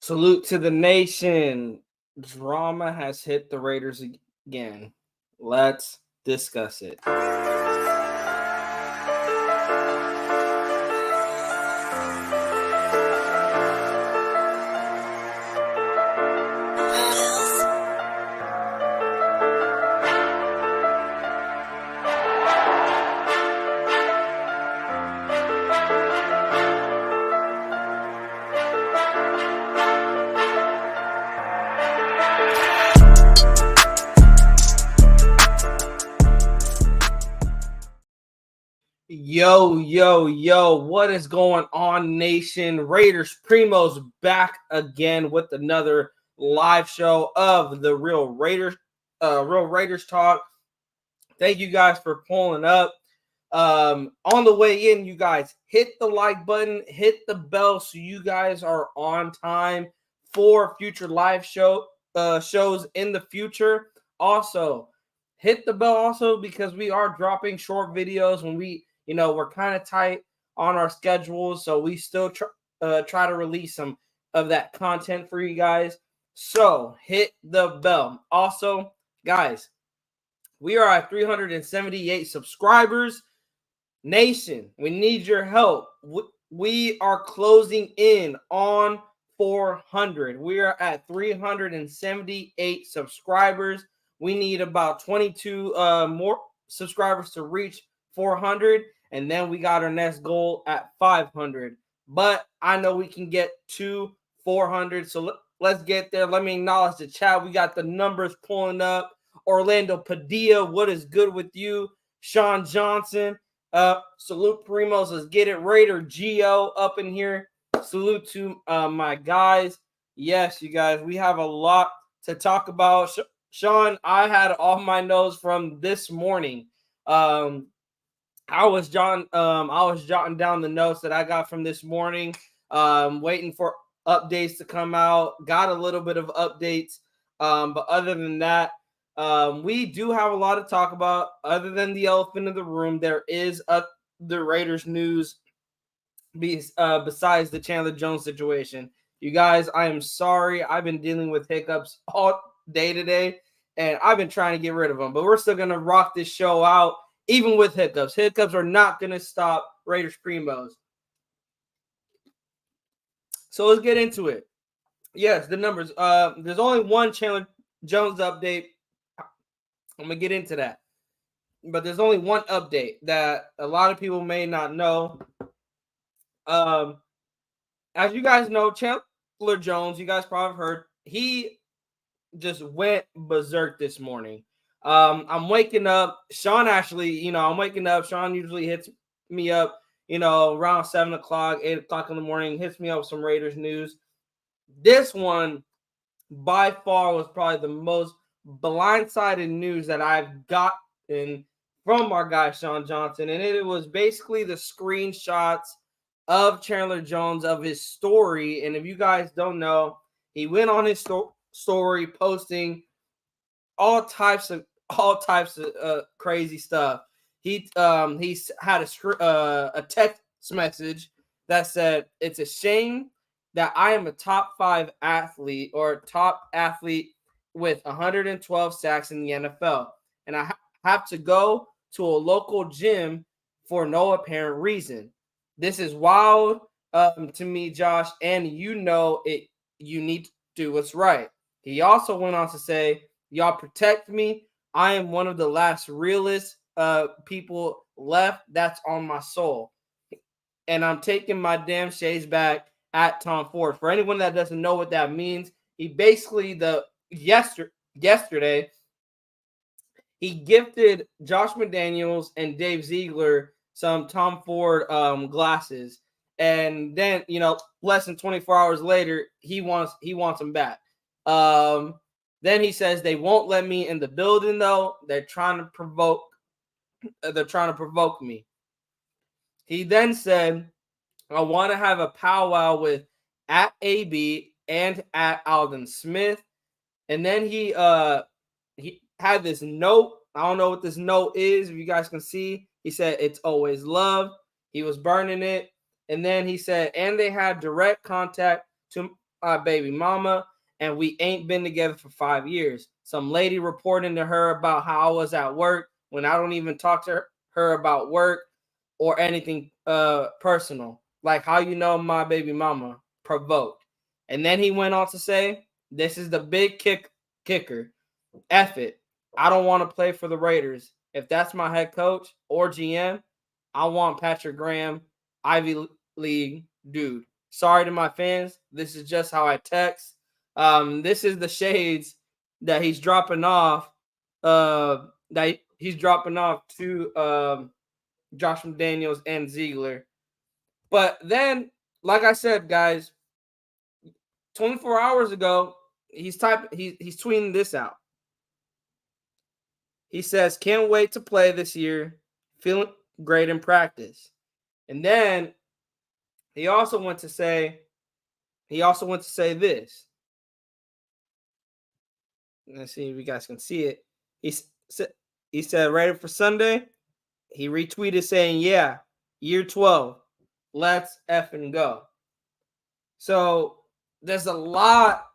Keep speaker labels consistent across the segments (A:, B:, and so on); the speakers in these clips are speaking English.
A: Salute to the nation. Drama has hit the Raiders again. Let's discuss it. Yo, what is going on, nation? Raiders Primo's back again with another live show of the Real Raiders Talk. Thank you guys for pulling up. On the way in, you guys hit the like button, hit the bell so you guys are on time for future live shows in the future. Also, hit the bell also because we are dropping short videos when we're kind of tight on our schedules, so we still try to release some of that content for you guys. So hit the bell. Also, guys, we are at 378 subscribers. Nation, we need your help. We are closing in on 400. We are at 378 subscribers. We need about 22 more subscribers to reach 400, and then we got our next goal at 500. But I know we can get to 400, so let's get there. Let me acknowledge the chat. We got the numbers pulling up. Orlando Padilla, what is good with you? Sean Johnson, salute Primos. Let's get it. Raider Geo up in here. Salute to my guys. Yes, you guys, we have a lot to talk about. Sean, I had all my notes from this morning. I was jotting down the notes that I got from this morning. Waiting for updates to come out. Got a little bit of updates, but other than that, we do have a lot to talk about. Other than the elephant in the room, there is the Raiders news besides the Chandler Jones situation. You guys, I am sorry. I've been dealing with hiccups all day today, and I've been trying to get rid of them. But we're still going to rock this show out, even with hiccups. Hiccups are not going to stop Raiders Primos. So let's get into it. Yes, the numbers. There's only one Chandler Jones update. I'm going to get into that. But there's only one update that a lot of people may not know. As you guys know, Chandler Jones, you guys probably heard, he just went berserk this morning. I'm waking up. Sean I'm waking up. Sean usually hits me up, around 7 o'clock, 8 o'clock in the morning, hits me up with some Raiders news. This one, by far, was probably the most blindsided news that I've gotten from our guy Sean Johnson, and it was basically the screenshots of Chandler Jones, of his story. And if you guys don't know, he went on his story posting all types of crazy stuff. He had a text message that said, "It's a shame that I am a top 5 athlete or top athlete with 112 sacks in the NFL, and I have to go to a local gym for no apparent reason. This is wild to me, Josh, and you need to do what's right." He also went on to say, "Y'all protect me. I am one of the last realest people left. That's on my soul. And I'm taking my damn shades back at Tom Ford." For anyone that doesn't know what that means, he basically yesterday he gifted Josh McDaniels and Dave Ziegler some Tom Ford glasses, and then less than 24 hours later he wants them back. Then he says, "They won't let me in the building though. They're trying to provoke me." He then said, "I want to have a powwow with at AB and at Alden Smith." And then he had this note. I don't know what this note is. If you guys can see, he said, "It's always love." He was burning it. And then he said, "And they had direct contact to my baby mama, and we ain't been together for 5 years. Some lady reporting to her about how I was at work when I don't even talk to her about work or anything personal. Like how you know my baby mama provoked. And then he went on to say, this is the big kicker. F it. I don't want to play for the Raiders. If that's my head coach or GM, I want Patrick Graham, Ivy League dude. Sorry to my fans. This is just how I text. This is the shades that he's dropping off. That he's dropping off to Josh McDaniels and Ziegler. But then, like I said, guys, 24 hours ago, he's tweeting this out. He says, "Can't wait to play this year. Feeling great in practice." And then he also went to say this. Let's see if you guys can see it. He said, "Ready for Sunday?" He retweeted saying, "Yeah, year 12. Let's effing go." So there's a lot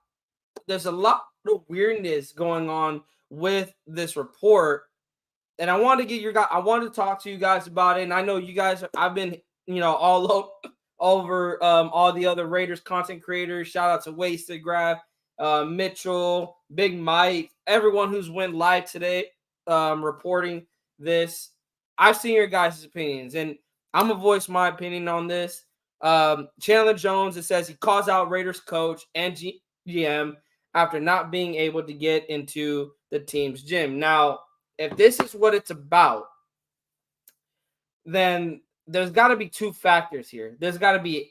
A: of weirdness going on with this report, and I wanted to talk to you guys about it. And I know you guys, I've been all over all the other Raiders content creators. Shout out to Wasted Graph, Mitchell, Big Mike, everyone who's went live today reporting this. I've seen your guys' opinions, and I'm gonna voice my opinion on this. Chandler Jones, it says he calls out Raiders coach and GM after not being able to get into the team's gym. Now, if this is what it's about, then there's got to be two factors here. There's got to be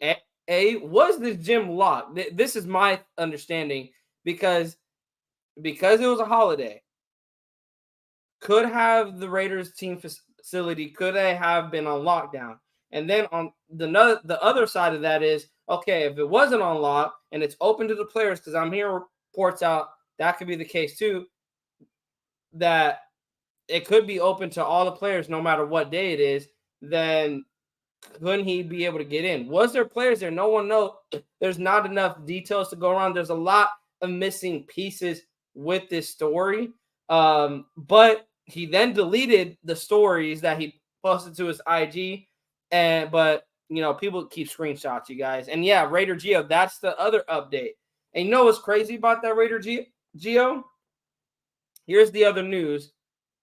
A: was this gym locked? This is my understanding because it was a holiday. Could have the Raiders team facility, could they have been on lockdown? And then on the other side of that is, okay, if it wasn't on lock and it's open to the players, because I'm hearing reports out that could be the case too, that it could be open to all the players no matter what day it is, then couldn't he be able to get in? Was there players there? No one knows. There's not enough details to go around. There's a lot of missing pieces with this story. But he then deleted the stories that he posted to his IG. But people keep screenshots, you guys. And yeah, Raider Geo, that's the other update. And you know what's crazy about that Raider Geo? Here's the other news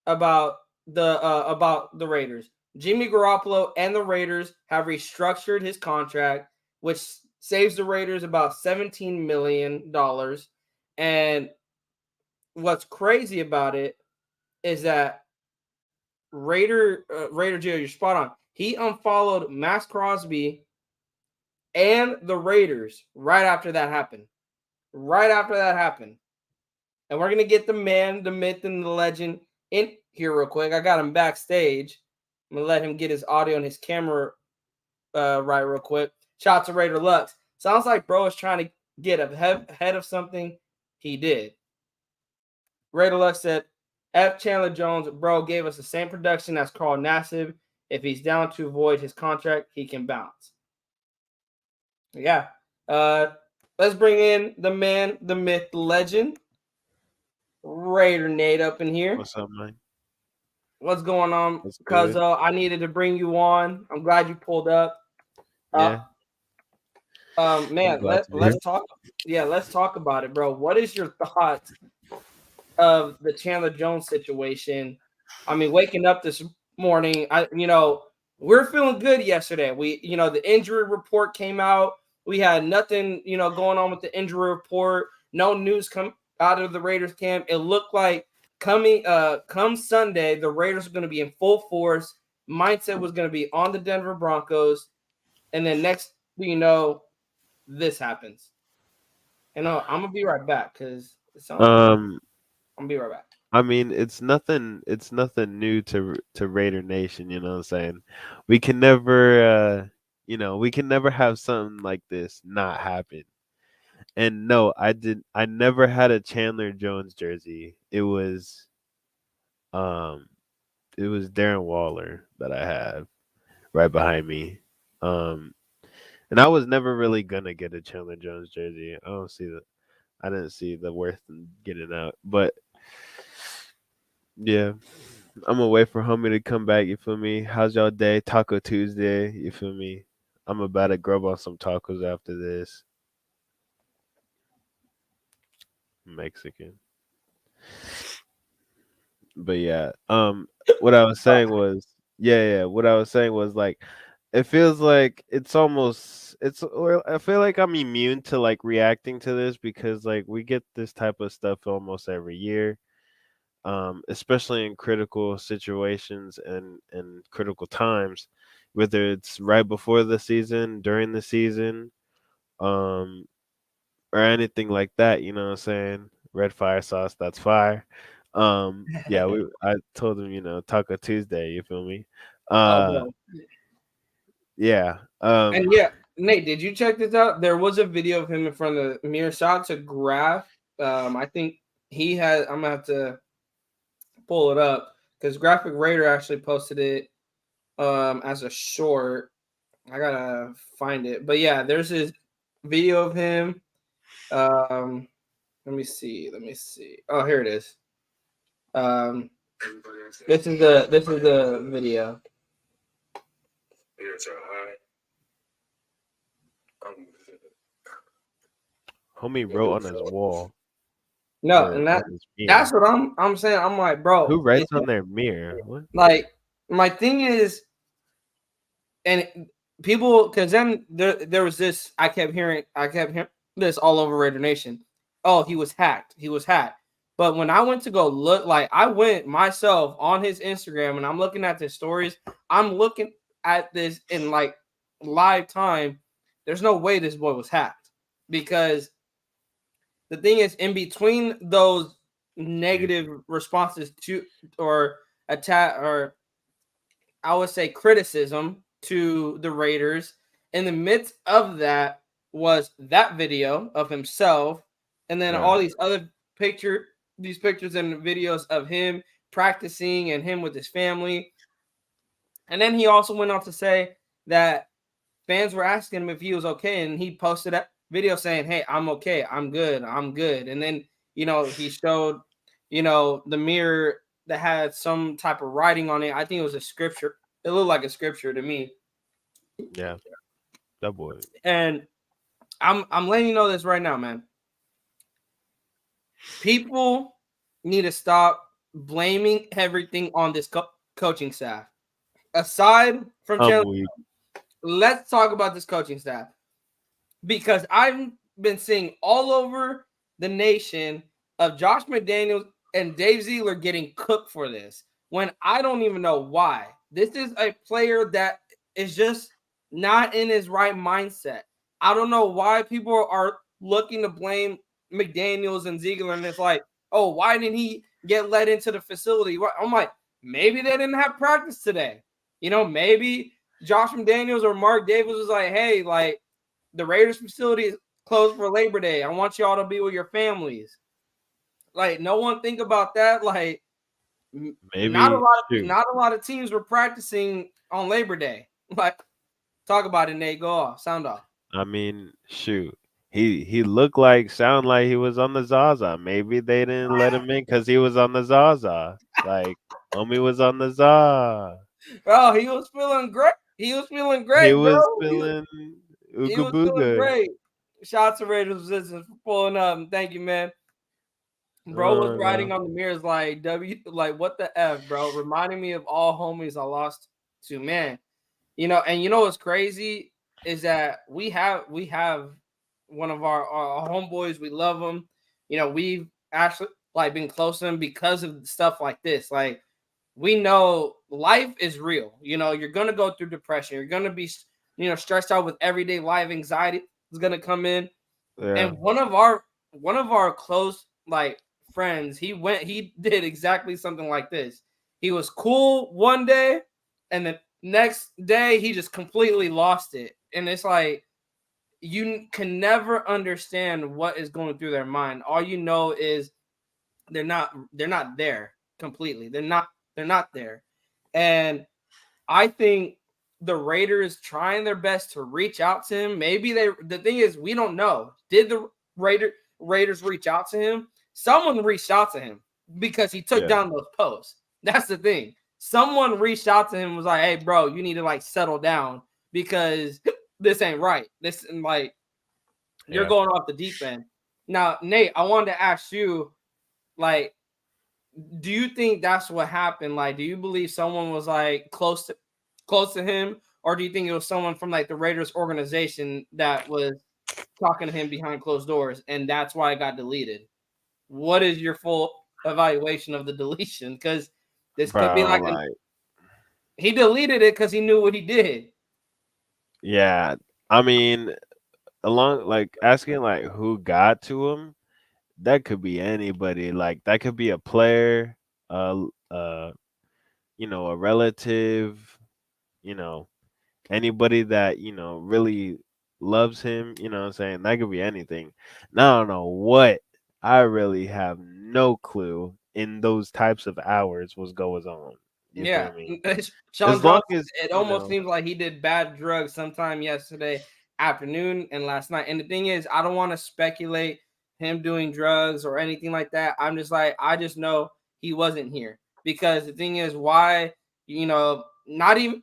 A: about the Raiders. Jimmy Garoppolo and the Raiders have restructured his contract, which saves the Raiders about $17 million. And what's crazy about it is that Raider Gio, you're spot on. He unfollowed Max Crosby and the Raiders right after that happened. And we're going to get the man, the myth, and the legend in here real quick. I got him backstage. I'm going to let him get his audio and his camera right real quick. Shout out to Raider Lux. Sounds like bro is trying to get ahead of something he did. Raider Lux said, F. Chandler Jones, bro, gave us the same production as Carl Nassib. If he's down to avoid his contract, he can bounce. Yeah. Let's bring in the man, the myth, the legend. Raider Nate up in here.
B: What's up, man?
A: What's going on? Because I needed to bring you on. I'm glad you pulled up.
B: Yeah.
A: Man, let's talk. Yeah, let's talk about it, bro. What is your thoughts of the Chandler Jones situation? I mean, waking up this morning, we're feeling good yesterday. The injury report came out. We had nothing, going on with the injury report. No news come out of the Raiders camp. It looked like come Sunday, the Raiders are going to be in full force. Mindset was going to be on the Denver Broncos. And then next, this happens. And I'm going to be right back because I'm going to be right back.
B: I mean, it's nothing new to Raider Nation, you know what I'm saying? We can never we can never have something like this not happen. And no, I never had a Chandler Jones jersey. It was Darren Waller that I have right behind me. And I was never really gonna get a Chandler Jones jersey. I didn't see the worth in getting out. But yeah, I'm gonna wait for homie to come back. You feel me? How's y'all day? Taco Tuesday. You feel me? I'm about to grub on some tacos after this. Mexican. But yeah, what I was saying was, yeah. What I was saying was like, it feels like it's almost it's. Or I feel like I'm immune to like reacting to this because like we get this type of stuff almost every year. Especially in critical situations and critical times, whether it's right before the season, during the season, um, or anything like that. You know what I'm saying? Red fire sauce, that's fire. Yeah, I told him, Taco Tuesday. You feel me?
A: Oh,
B: Uh,
A: bro.
B: yeah.
A: And yeah, Nate, did you check this out? There was a video of him in front of the mirror. Shout out to Graph. I think he had. I'm gonna have to pull it up because Graphic Raider actually posted it as a short. I gotta find it, but yeah, there's this video of him. Um, let me see. Let me see. Oh, here it is. Um, this is the video.
B: Homie wrote on his wall
A: No,
B: or
A: and
B: on his
A: that's
B: mirror.
A: what I'm saying. I'm like, bro,
B: Who writes
A: it's
B: on their mirror? What?
A: like my thing is, and people, because then there was this. I kept hearing this all over Raider Nation. Oh, he was hacked. He was hacked. But when I went to go look, like I went myself on his Instagram and I'm looking at the stories. I'm looking at this in like live time. There's no way this boy was hacked because the thing is, in between those negative responses to or attack or I would say criticism to the Raiders, in the midst of that was that video of himself, and then
B: Yeah,
A: all these pictures and videos of him practicing and him with his family. And then he also went on to say that fans were asking him if he was okay, and he posted that video saying, "Hey, I'm okay, I'm good, I'm good." And then he showed the mirror that had some type of writing on it. I think it was a scripture. It looked like a scripture to me.
B: yeah, that boy.
A: And I'm letting you know this right now, man. People need to stop blaming everything on this coaching staff. Aside from
B: I'm
A: Chandler,
B: weak.
A: let's talk about this coaching staff. Because I've been seeing all over the nation of Josh McDaniels and Dave Ziegler getting cooked for this when I don't even know why. This is a player that is just not in his right mindset. I don't know why people are looking to blame McDaniels and Ziegler, and it's like, oh, why didn't he get let into the facility? I'm like, maybe they didn't have practice today. Maybe Josh McDaniels or Mark Davis was like, hey, like, the Raiders facility is closed for Labor Day. I want y'all to be with your families. Like, no one think about that. Like, not a
B: Maybe
A: lot
B: shoot.
A: not a lot of teams were practicing on Labor Day. Like, talk about it, Nate. Go off. Sound off.
B: I mean, shoot. He looked like sound like he was on the Zaza. Maybe they didn't let him in because he was on the Zaza. Like homie was on the Zaza.
A: Bro, he was feeling great. He was feeling
B: He
A: great, bro.
B: was
A: He,
B: feeling
A: he
B: ooga
A: was feeling
B: booga.
A: great. Shout out to Raiders resistance for pulling up. Thank you, man. Bro was
B: No.
A: writing on the mirrors like like what the F, bro? Reminding me of all homies I lost to, man. And what's crazy is that we have one of our homeboys. We love him. We've actually like been close to him because of stuff like this. Like, we know life is real. You're gonna go through depression. You're gonna be stressed out with everyday life anxiety is gonna come in.
B: Yeah.
A: And one of our close like friends, he did exactly something like this. He was cool one day, and the next day he just completely lost it. And it's like you can never understand what is going through their mind. All you know is they're not there completely. They're not there. And I think the Raiders trying their best to reach out to him? Maybe the thing is, we don't know. Did the Raiders reach out to him? Someone reached out to him because he took
B: Yeah.
A: down those posts. That's the thing. Someone reached out to him and was like, "Hey, bro, you need to like settle down because this ain't right. This and like you're
B: Yeah.
A: going off the deep end." Now, Nate, I wanted to ask you, like, do you think that's what happened? Like, do you believe someone was like close to him, or do you think it was someone from like the Raiders organization that was talking to him behind closed doors, and that's why it got deleted? What is your full evaluation of the deletion? Because this could be
B: Bro,
A: like
B: like,
A: he deleted it because he knew what he did.
B: yeah. I mean, along like asking like who got to him, that could be anybody. Like that could be a player, uh, uh, a relative, you know, anybody that really loves him. You know what I'm saying? That could be anything. Now I don't know what. I really have no clue in those types of hours what's goes on. You
A: Yeah,
B: feel me?
A: Sean
B: As long
A: Johnson.
B: as
A: It almost seems like he did bad drugs sometime yesterday afternoon and last night. And the thing is, I don't want to speculate him doing drugs or anything like that. I'm just like, I just know he wasn't here because the thing is, why not even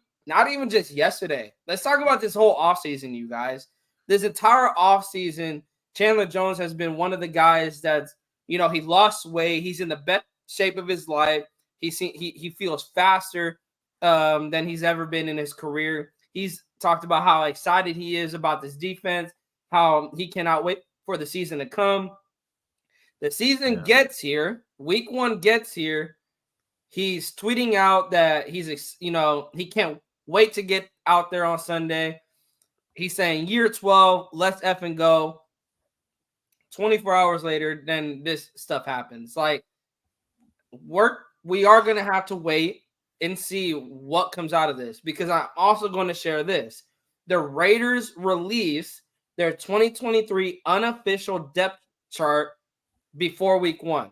A: just yesterday. Let's talk about this whole offseason, you guys. This entire offseason, Chandler Jones has been one of the guys that's he lost weight. He's in the best shape of his life. He feels faster than he's ever been in his career. He's talked about how excited he is about this defense, how he cannot wait for the season to come. The season
B: yeah,
A: gets here. Week 1 gets here. He's tweeting out that he can't wait to get out there on Sunday. He's saying year 12, let's effing go. 24 hours later, then this stuff happens. Like, we are going to have to wait and see what comes out of this, because I'm also going to share this. The Raiders release their 2023 unofficial depth chart before week 1.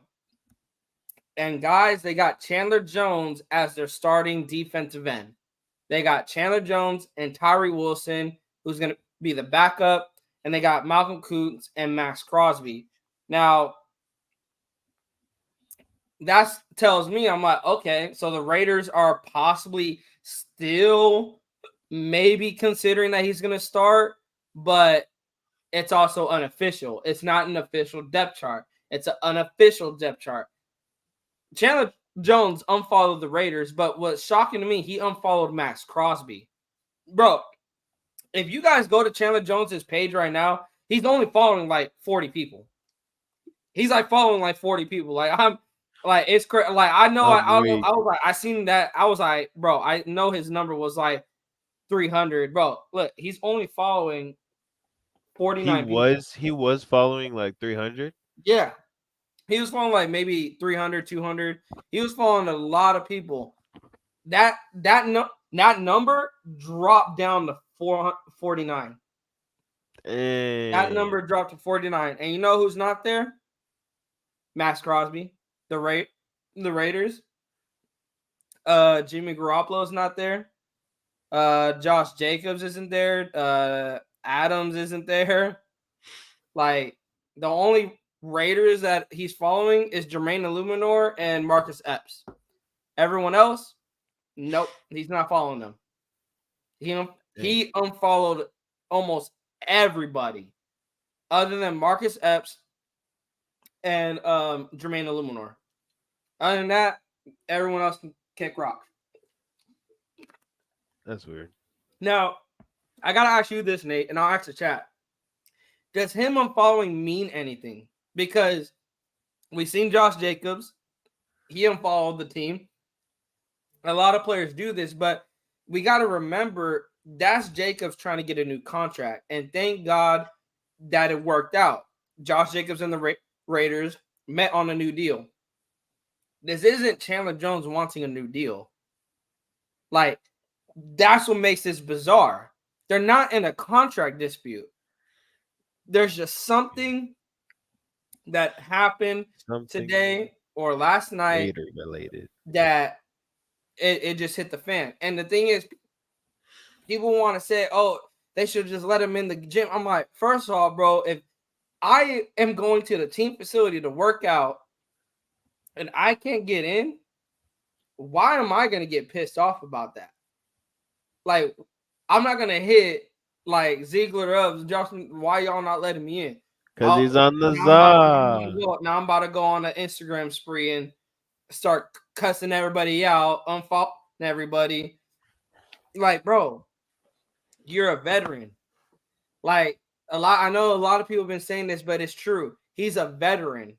A: And guys, they got Chandler Jones as their starting defensive end. They got Chandler Jones and Tyree Wilson, who's going to be the backup. And they got Malcolm Koonce and Max Crosby. Now, that tells me, I'm like, okay, so the Raiders are possibly still maybe considering that he's going to start, but it's also unofficial. It's not an official depth chart. It's an unofficial depth chart. Chandler Jones unfollowed the Raiders, but what's shocking to me, he unfollowed Max Crosby. Bro, if you guys go to Chandler Jones's page right now, he's only following like 40 people. He's like following like 40 people. Like, I'm like, it's crazy. Like, I know, I
B: I'm
A: was like, I seen that. I was like, bro, I know his number was like 300. Bro, look, he's only following
B: he
A: 49 people.
B: was following like 300.
A: Yeah. He was following like maybe 300, 200. He was following a lot of people. That number dropped down to 449. That
B: And
A: number dropped to 49. And you know who's not there? Max Crosby, the Raiders. Jimmy Garoppolo's not there. Josh Jacobs isn't there. Adams isn't there. Like, the only Raiders that he's following is Jermaine Illuminor and Marcus Epps. Everyone else, nope, he's not following them. He unfollowed almost everybody other than Marcus Epps and Jermaine Illuminor. Other than that, everyone else can kick rock.
B: that's weird.
A: Now, I gotta ask you this, Nate, and I'll ask the chat. Does him unfollowing mean anything? Because we've seen Josh Jacobs, he unfollowed the team. A lot of players do this, but we got to remember that's Jacobs trying to get a new contract. And thank God that it worked out. Josh Jacobs and the Raiders met on a new deal. This isn't Chandler Jones wanting a new deal. Like, that's what makes this bizarre. They're not in a contract dispute. There's just something that happened
B: Something
A: today or last night
B: Raider related.
A: that it just hit the fan. And the thing is, People want to say, oh, they should just let him in the gym. I'm like, first of all, bro, if I am going to the team facility to work out and I can't get in, why am I gonna get pissed off about that? Like, I'm not gonna hit like Ziegler up, Justin. Why y'all not letting me in?
B: Cause
A: Oh,
B: he's on the
A: now
B: za.
A: I'm about to go on an Instagram spree and start cussing everybody out, unfollowing everybody. Like, bro, you're a veteran. Like I know a lot of people have been saying this, but it's true. He's a veteran.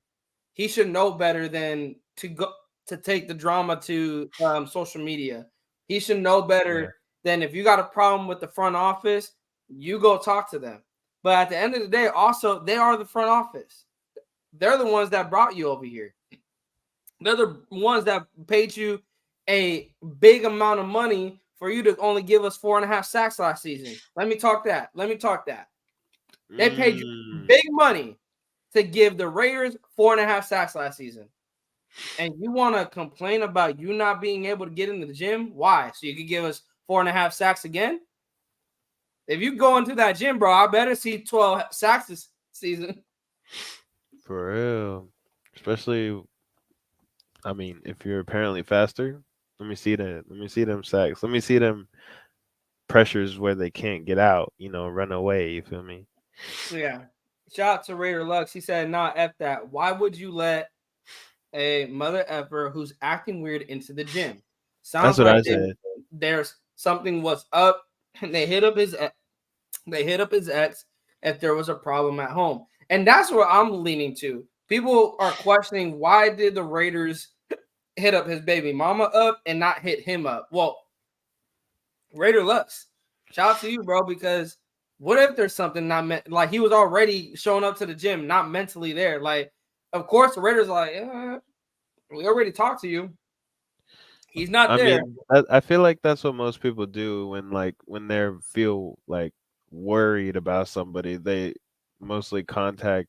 A: He should know better than to go to take the drama to social media. He should know
B: Yeah.
A: better than if you got a problem with the front office, you go talk to them. But at the end of the day, also they are the front office. They're the ones that brought you over here. They're the ones that paid you a big amount of money for you to only give us 4.5 sacks last season. Let me talk that. Let me talk that. They paid you
B: Mm,
A: big money to give the Raiders 4.5 sacks last season. And you want to complain about you not being able to get into the gym? Why? So you could give us 4.5 sacks again? If you go into that gym, bro, I better see 12 sacks this season.
B: for real. Especially, I mean, if you're apparently faster, let me see that. Let me see them sacks. Let me see them pressures where they can't get out. Run away. You feel me?
A: Yeah. Shout out to Raider Lux. He said, nah, F that. Why would you let a mother effer who's acting weird into the gym?
B: That's
A: Sounds
B: what
A: like
B: I said.
A: there's something was up. And they hit up his ex if there was a problem at home. And that's where I'm leaning to. People are questioning why did the Raiders hit up his baby mama up and not hit him up? Well, Raider Lux, shout out to you, bro, because what if there's something not meant like he was already showing up to the gym, not mentally there? Like, of course, the Raiders are like, we already talked to you. He's not
B: I
A: there.
B: mean, I feel like that's what most people do when they feel like worried about somebody. They mostly contact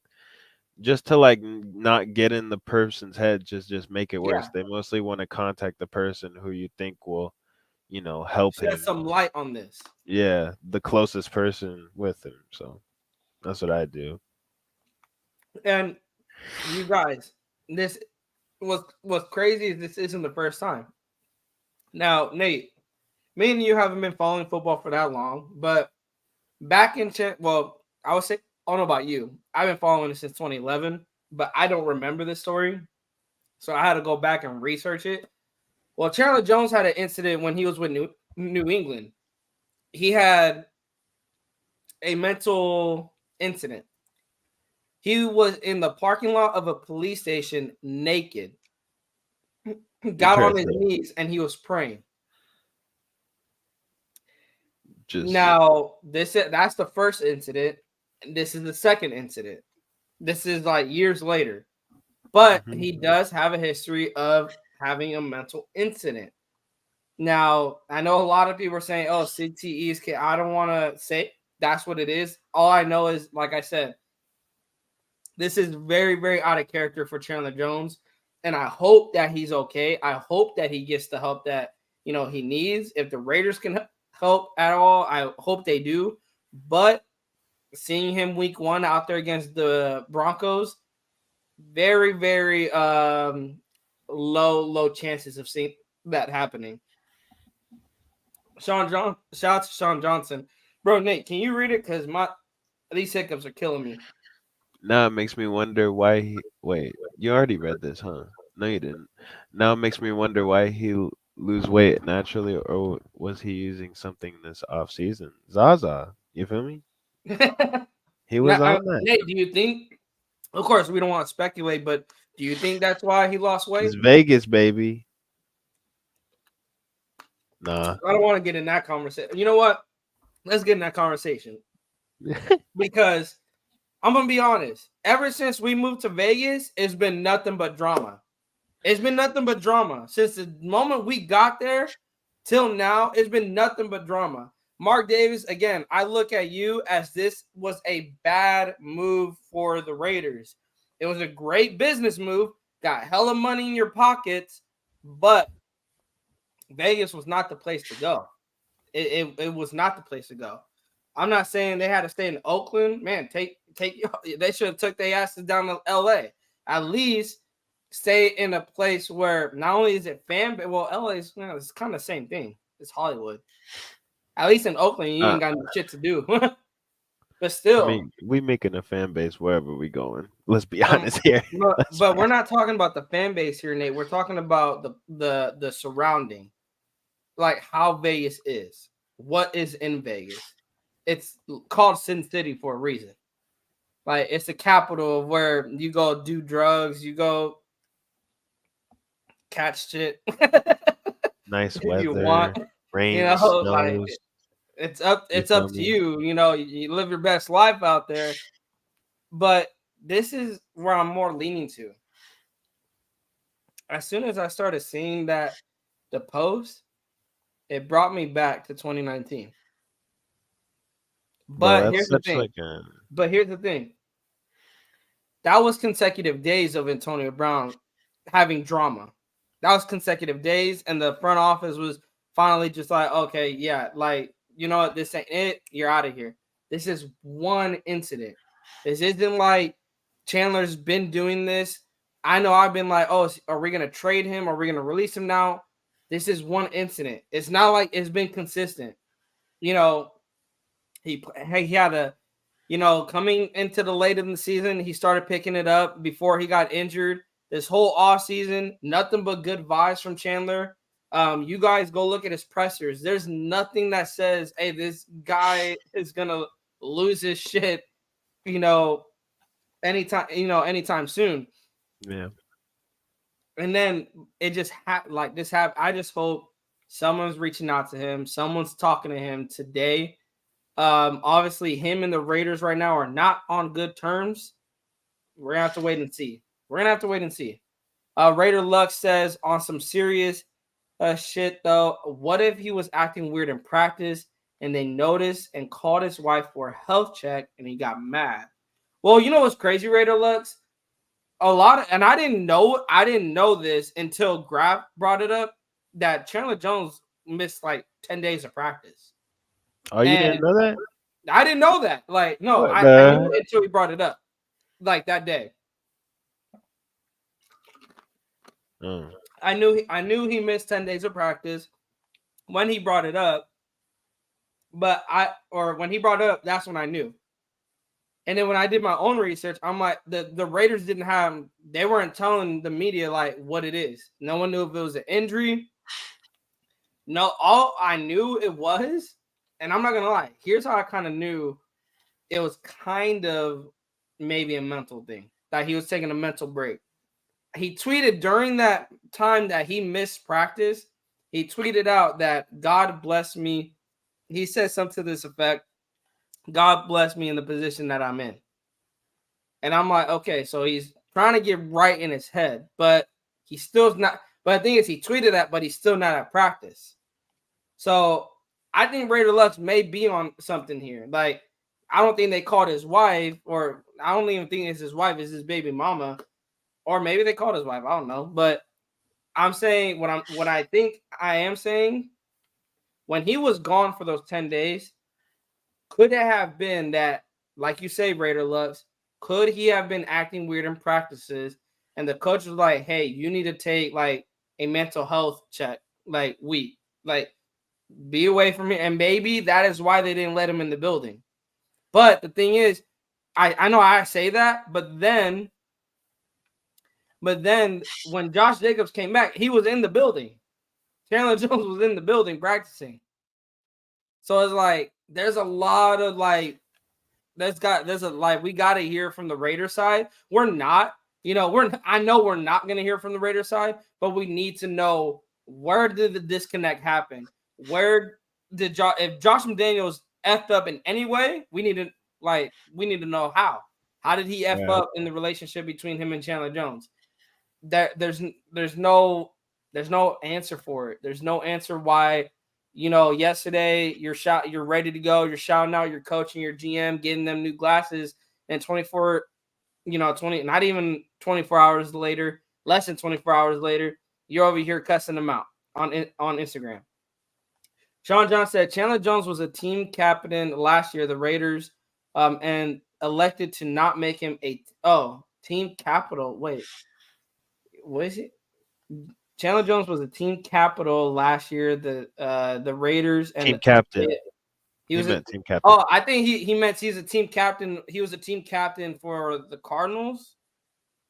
B: just to like not get in the person's head. Just make it
A: Yeah.
B: worse. They mostly want to contact the person who you think will help
A: Shed
B: him.
A: some light on this.
B: Yeah, the closest person with him. So that's what I do.
A: And you guys, this what's crazy is this isn't the first time. Now, Nate, me and you haven't been following football for that long, but back in well, I would say I don't know about you. I've been following it since 2011, but I don't remember this story, so I had to go back and research it. Well, Chandler Jones had an incident when he was with New England. He had a mental incident. He was in the parking lot of a police station naked, got on his
B: Interesting.
A: knees, and he was praying.
B: Just
A: Now, that's the first incident. This is the second incident. This is like years later. But
B: mhm.
A: he does have a history of having a mental incident. Now, I know a lot of people are saying, oh, CTE is, I don't want to say that's what it is. All I know is, like I said, this is very, very out of character for Chandler Jones. And I hope that he's okay. I hope that he gets the help that, he needs. If the Raiders can help at all, I hope they do. But seeing him week 1 out there against the Broncos, very, very low chances of seeing that happening. Shout out to Sean Johnson. Bro, Nate, can you read it? Because these hiccups are killing me.
B: Now it makes me wonder why he. Wait, you already read this, huh? No, you didn't. Now it makes me wonder why lose weight naturally, or was he using something this off season? Zaza, you feel me? He was
A: Now,
B: on that.
A: Nate, do you think? Of course, we don't want to speculate, but do you think that's why he lost weight?
B: It's Vegas, baby. Nah.
A: I don't want to get in that conversation. You know what? Let's get in that conversation because I'm gonna be honest. Ever since we moved to Vegas, it's been nothing but drama. It's been nothing but drama since the moment we got there till now. It's been nothing but drama. Mark Davis, again, I look at you as this was a bad move for the Raiders. It was a great business move, got hella money in your pockets, but Vegas was not the place to go. It was not the place to go. I'm not saying they had to stay in Oakland. Man, they should have took their asses down to LA. At least stay in a place where not only is it but LA is it's kind of the same thing. It's Hollywood. At least in Oakland, you
B: Uh,
A: ain't got no shit to do. But
B: I
A: still,
B: mean, we making a fan base wherever we going. Let's be
A: um,
B: honest here.
A: but we're not talking about the fan base here, Nate. We're talking about the surrounding, like how Vegas is. What is in Vegas? It's called Sin City for a reason. Like it's the capital of where you go do drugs, you go catch shit
B: Nice
A: if you
B: weather,
A: want. You
B: rain,
A: know, like
B: snows. You
A: it's
B: feel
A: up to
B: me?
A: you. You know, you live your best life out there. But this is where I'm more leaning to. As soon as I started seeing that the post, it brought me back to 2019.
B: Bro,
A: But
B: that's
A: here's the
B: such
A: thing.
B: like a
A: But here's the thing. That was consecutive days of Antonio Brown having drama. That was consecutive days, and the front office was finally just like, okay, yeah, like you know what, this ain't it. You're out of here. This is one incident. This isn't like Chandler's been doing this. I know I've been like, oh, are we gonna trade him? Are we gonna release him now? This is one incident. It's not like it's been consistent. You know, he had a coming into the late in the season, he started picking it up before he got injured. This whole off season, nothing but good vibes from Chandler. You guys go look at his pressers. There's nothing that says, "Hey, this guy is gonna lose his shit," you know, anytime soon.
B: yeah.
A: And then it just like this happened. I just hope someone's reaching out to him, someone's talking to him today. Obviously, him and the Raiders right now are not on good terms. We're gonna have to wait and see. Raider Luck says on some serious shit though. What if he was acting weird in practice and they noticed and called his wife for a health check and he got mad? Well, you know what's crazy, Raider Lux? And I didn't know this until Graf brought it up that Chandler Jones missed like 10 days of practice.
B: Oh, you didn't
A: And
B: know that?
A: I didn't know that. Like, no,
B: What
A: I knew
B: the?
A: it until he brought it up. Like that day.
B: Mm.
A: I knew he missed 10 days of practice when he brought it up. But when he brought it up, that's when I knew. And then when I did my own research, I'm like, the Raiders they weren't telling the media like what it is. No one knew if it was an injury. No, all I knew it was, and I'm not gonna lie, here's how I kind of knew it was kind of maybe a mental thing. That he was taking a mental break. He tweeted during that time that he missed practice, he tweeted out that God bless me. He said something to this effect, God bless me in the position that I'm in. And I'm like, okay, so he's trying to get right in his head, but he's still not. But the thing is, he tweeted that, but he's still not at practice. So I think Raider Lux may be on something here. Like, I don't think they called his wife, or I don't even think it's his wife, it's his baby mama. Or maybe they called his wife. I don't know. But I'm saying what I think I am saying, when he was gone for those 10 days, could it have been that, like you say, Raider Lux, could he have been acting weird in practices? And the coach was like, hey, you need to take like a mental health check, like week. Like, be away from me. And maybe that is why they didn't let him in the building. But the thing is, I know I say that, but then when Josh Jacobs came back, he was in the building. Chandler Jones was in the building practicing. So it's like there's a lot of like we gotta hear from the Raider side. We're not, I know we're not gonna hear from the Raider side, but we need to know, where did the disconnect happen? Where did if Josh McDaniels effed up in any way, we need to know how. How did he F
B: Yeah.
A: up in the relationship between him and Chandler Jones? There's no answer for it. There's no answer why, yesterday you're ready to go, you're shouting out your coach and your GM, getting them new glasses, and 20, not even 24 hours later, less than 24 hours later, you're over here cussing them out on Instagram. Sean John said Chandler Jones was a team captain last year, the Raiders, and elected to not make him a team capital. Wait, what is it? Chandler Jones was a team capital last year. The Raiders
B: Team captain.
A: he
B: He
A: was a
B: meant team captain.
A: I think he meant he's a team captain. He was a team captain for the Cardinals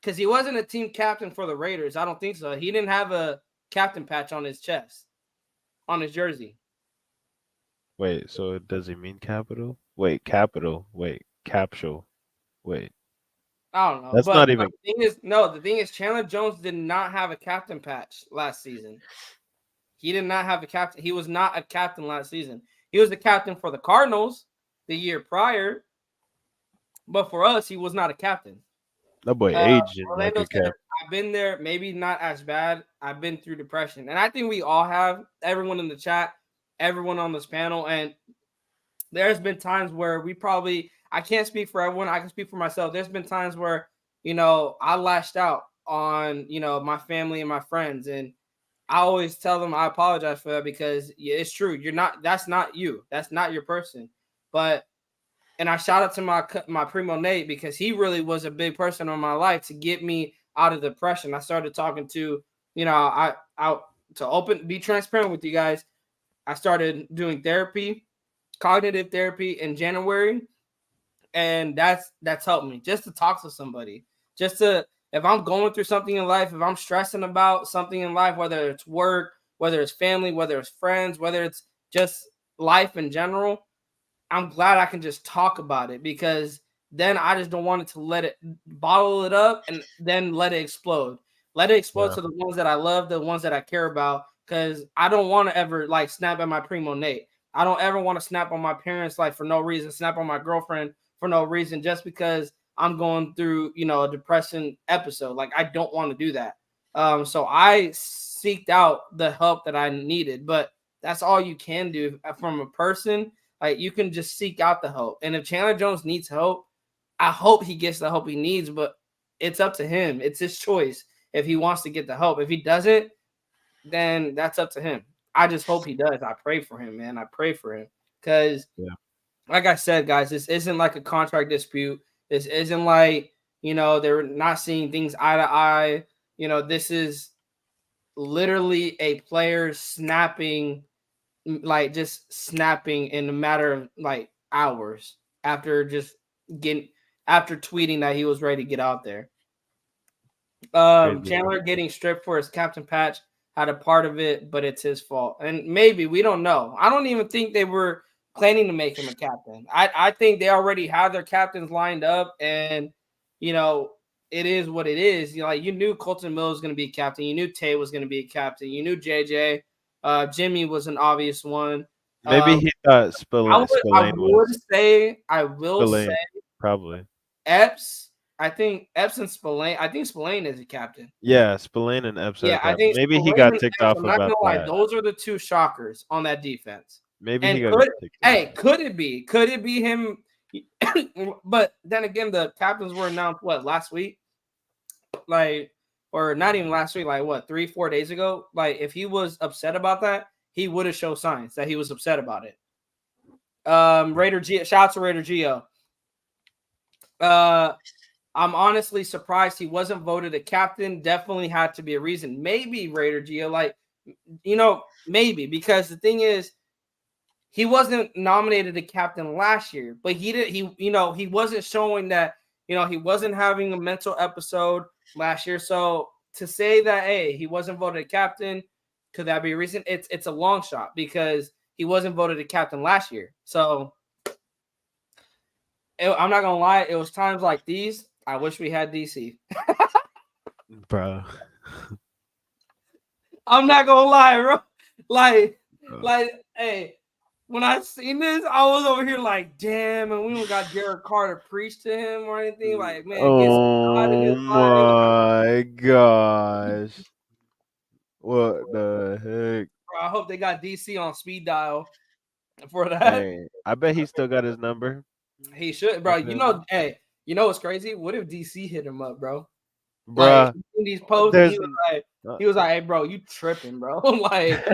A: because he wasn't a team captain for the Raiders. I don't think so. He didn't have a captain patch on his chest on his jersey.
B: Wait, so does he mean capital? Wait, capital. Wait, capsule. Wait,
A: I don't know,
B: that's
A: but
B: not even.
A: the thing is, Chandler Jones did not have a captain patch last season. He did not have a captain. He was not a captain last season. He was the captain for the Cardinals the year prior, but for us, he was not a captain.
B: That boy
A: Uh,
B: aging like
A: Orlando
B: a
A: said,
B: cap.
A: "I've been there, maybe not as bad. I've been through depression, and I think we all have. Everyone in the chat, everyone on this panel, and there's been times where we probably. I can't speak for everyone. I can speak for myself. There's been times where I lashed out on my family and my friends, and I always tell them I apologize for that because it's true. You're not. That's not you. That's not your person. But and I shout out to my primo Nate because he really was a big person in my life to get me out of depression. I started talking to I to be transparent with you guys. I started doing therapy, cognitive therapy in January, and that's helped me just to talk to somebody, just to if I'm going through something in life, if I'm stressing about something in life, whether it's work, whether it's family, whether it's friends, whether it's just life in general, I'm glad I can just talk about it because then I just don't want it to let it bottle it up and then let it explode. Let it explode
B: Yeah.
A: to the ones that I love, the ones that I care about, because I don't want to ever like snap at my primo Nate. I don't ever want to snap on my parents like for no reason, snap on my girlfriend for no reason, just because I'm going through, a depression episode. Like I don't want to do that. So I seeked out the help that I needed, but that's all you can do from a person. Like you can just seek out the help. And if Chandler Jones needs help, I hope he gets the help he needs, but it's up to him. It's his choice if he wants to get the help. If he doesn't, then that's up to him. I just hope he does. I pray for him, man. I pray for him. Because,
B: Yeah.
A: like I said, guys, this isn't like a contract dispute. This isn't like, they're not seeing things eye to eye. This is literally a player snapping like just snapping in a matter of like hours after just getting after tweeting that he was ready to get out there.
B: Crazy.
A: Chandler getting stripped for his captain patch had a part of it, but it's his fault. And maybe we don't know. I don't even think they were planning to make him a captain. I think they already have their captains lined up, and you know it is what it is. Like you knew Colton Mill was going to be a captain. You knew Tay was going to be a captain. You knew JJ. Jimmy was an obvious one.
B: Maybe he thought
A: I
B: Spillane
A: would
B: was
A: say I will say
B: Spillane, probably.
A: Epps. I think Epps and Spillane. I think Spillane is a captain.
B: Yeah, Spillane and Epps are
A: Yeah, I
B: captain.
A: think
B: Maybe he
A: Spillane
B: got
A: and
B: ticked
A: Epps,
B: off
A: I'm not
B: about
A: gonna lie,
B: that.
A: those are the two shockers on that defense.
B: Maybe
A: And
B: he got ticked off.
A: could it be? Could it be him? But then again, the captains were announced what last week? Like, or not even last week, like what, 3-4 days ago? Like, if he was upset about that, he would have showed signs that he was upset about it. Raider Geo, shout out to Raider Geo. I'm honestly surprised he wasn't voted a captain. Definitely had to be a reason. Maybe Raider Geo, like, maybe because the thing is, he wasn't nominated a captain last year, but he wasn't showing that, he wasn't having a mental episode last year. So to say that, hey, he wasn't voted a captain, could that be a reason? It's a long shot because he wasn't voted a captain last year. So I'm not gonna lie, it was times like these. I wish we had DC.
B: Bro.
A: I'm not gonna lie, bro. Like,
B: Bro.
A: like, hey, when I seen this, I was over here like, damn, and we don't got Derek Carr to preach to him or anything. Like, man, get some God in
B: Oh
A: his life.
B: my gosh. What the heck?
A: Bro, I hope they got DC on speed dial for that.
B: Hey, I bet he still got his number.
A: He should, bro.
B: Of him.
A: Hey, you know what's crazy? What if DC hit him up, bro? Like
B: bruh.
A: in these posts, and
B: There's
A: he was like, "Hey, bro, you tripping, bro? Like,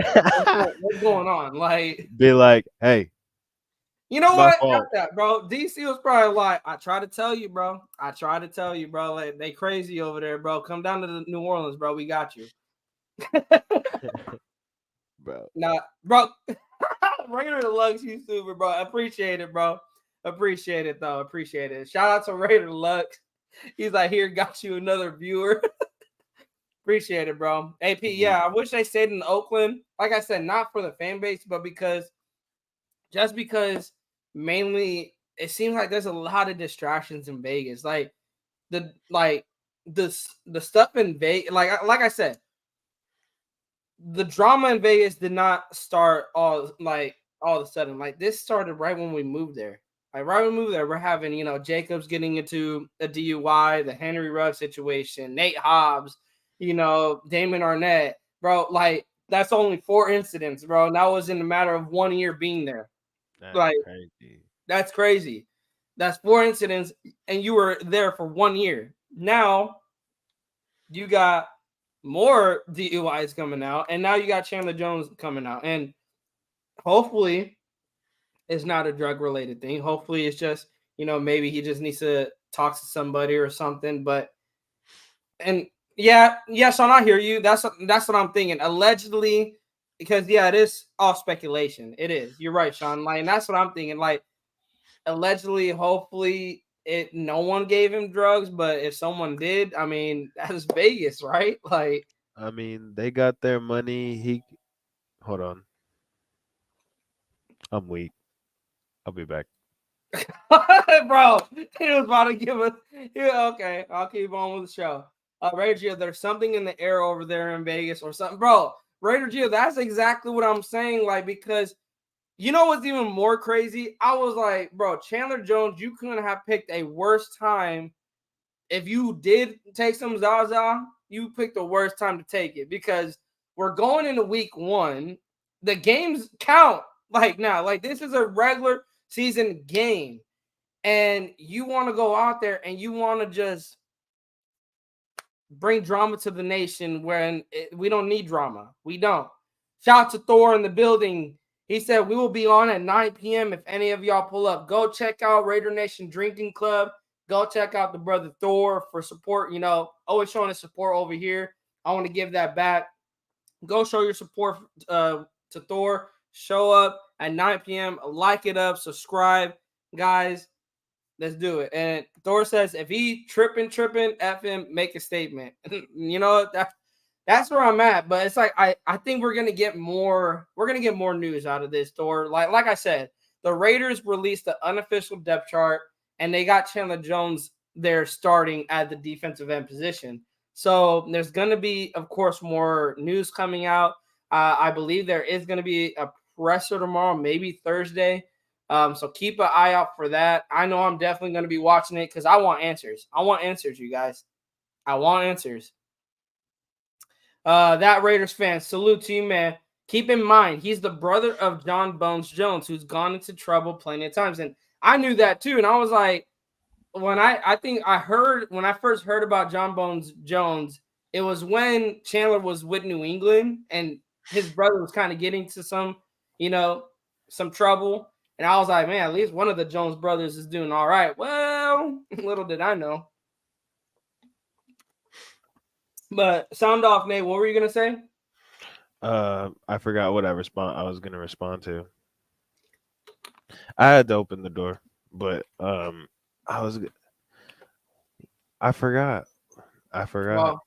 A: what's going on? Like,
B: be like, hey,
A: you
B: it's
A: know
B: my
A: what? F
B: fault,
A: that, bro. DC was probably like, I try to tell you, bro. I try to tell you, bro. Like, they crazy over there, bro. Come down to the New Orleans, bro. We got you."
B: bro.
A: Nah, bro. Raider Lux YouTuber, bro. Appreciate it, bro. Appreciate it, though. Appreciate it. Shout out to Raider Lux. He's like, here, got you another viewer. Appreciate it, bro. AP,
B: Mhm.
A: yeah, I wish they stayed in Oakland. Like I said, not for the fan base, but because mainly it seems like there's a lot of distractions in Vegas. Like the stuff in Vegas, like I said, the drama in Vegas did not start all of a sudden. Like this started right when we moved there. Like right when we moved there, we're having Jacobs getting into a DUI, the Henry Ruggs situation, Nate Hobbs, Damon Arnett, bro. Like that's only 4 incidents, bro. And that was in a matter of 1 year being there.
B: That's
A: Like
B: crazy.
A: that's crazy. That's 4 incidents, and you were there for 1 year. Now you got more DUIs coming out, and now you got Chandler Jones coming out, and hopefully it's not a drug related thing. Hopefully it's just maybe he just needs to talk to somebody or something. But and yeah, Sean, I hear you. That's what I'm thinking. Allegedly, because it is all speculation. It is. You're right, Sean. Like, and that's what I'm thinking. Like, allegedly, hopefully, no one gave him drugs, but if someone did, I mean, that's Vegas, right? Like,
B: I mean, they got their money. Hold on. I'm weak. I'll be back.
A: bro, he was about to give us. Yeah, okay, I'll keep on with the show. Raider Gio, there's something in the air over there in Vegas or something, bro. Raider Gio, that's exactly what I'm saying. Like, because you know what's even more crazy? I was like, bro, Chandler Jones, you couldn't have picked a worse time. If you did take some Zaza, you picked the worst time to take it because we're going into week 1. The games count like now. Like, this is a regular season game. And you want to go out there and you want to just bring drama to the nation when we don't need drama. We don't. Shout out to Thor in the building. He said, we will be on at 9 p.m. if any of y'all pull up. Go check out Raider Nation Drinking Club. Go check out the brother Thor for support. Always showing his support over here. I want to give that back. Go show your support to Thor. Show up at 9 p.m. Like it up. Subscribe. Guys, let's do it. And Thor says, if he tripping, F him, make a statement. That's where I'm at. But it's like I think we're gonna get more news out of this, Thor. Like I said, the Raiders released the unofficial depth chart and they got Chandler Jones there starting at the defensive end position. So there's gonna be, of course, more news coming out. I believe there is gonna be a presser tomorrow, maybe Thursday. So keep an eye out for that. I know I'm definitely going to be watching it because I want answers. I want answers, you guys. I want answers. That Raiders fan, salute to you, man. Keep in mind, he's the brother of John Bones Jones, who's gone into trouble plenty of times. And I knew that too. And I was like, when I first heard about John Bones Jones, it was when Chandler was with New England and his brother was kind of getting to some trouble. And I was like, man, at least one of the Jones brothers is doing all right. Well, little did I know. But sound off, Nate. What were you gonna say?
B: I forgot what I was gonna respond to. I had to open the door, but I was. I forgot. I forgot.
A: Well,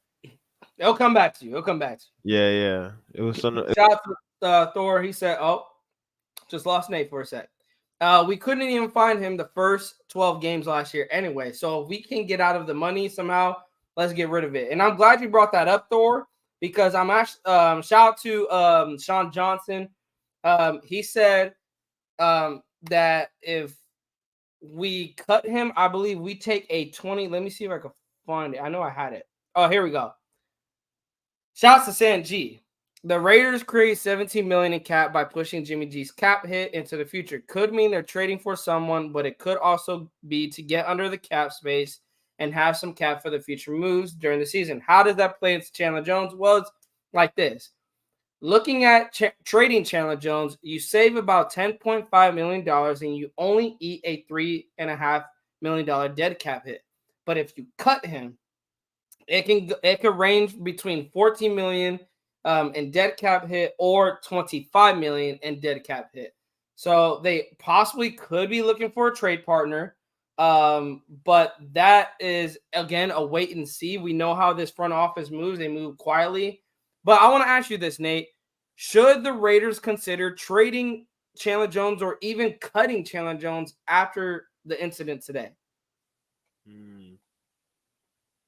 A: it'll come back to you. It'll come back to
B: Yeah, yeah. It was some.
A: you. Shout out to Thor. He said, "Oh, just lost Nate for a sec." We couldn't even find him the first 12 games last year anyway. So if we can get out of the money somehow, let's get rid of it. And I'm glad you brought that up, Thor, because I'm actually shout out to Sean Johnson. He said that if we cut him, I believe we take a 20. Let me see if I can find it. I know I had it. Oh, here we go. Shouts to San G. The Raiders create 17 million in cap by pushing Jimmy G's cap hit into the future. Could mean they're trading for someone, but it could also be to get under the cap space and have some cap for the future moves during the season. How does that play into Chandler Jones? Well, it's like this. Looking at trading Chandler Jones, you save about $10.5 million and you only eat a $3.5 million dead cap hit. But if you cut him, it can range between 14 million in dead cap hit or 25 million in dead cap hit. So they possibly could be looking for a trade partner. But that is again a wait and see. We know how this front office moves. They move quietly. But I want to ask you this, Nate. Should the Raiders consider trading Chandler Jones or even cutting Chandler Jones after the incident today?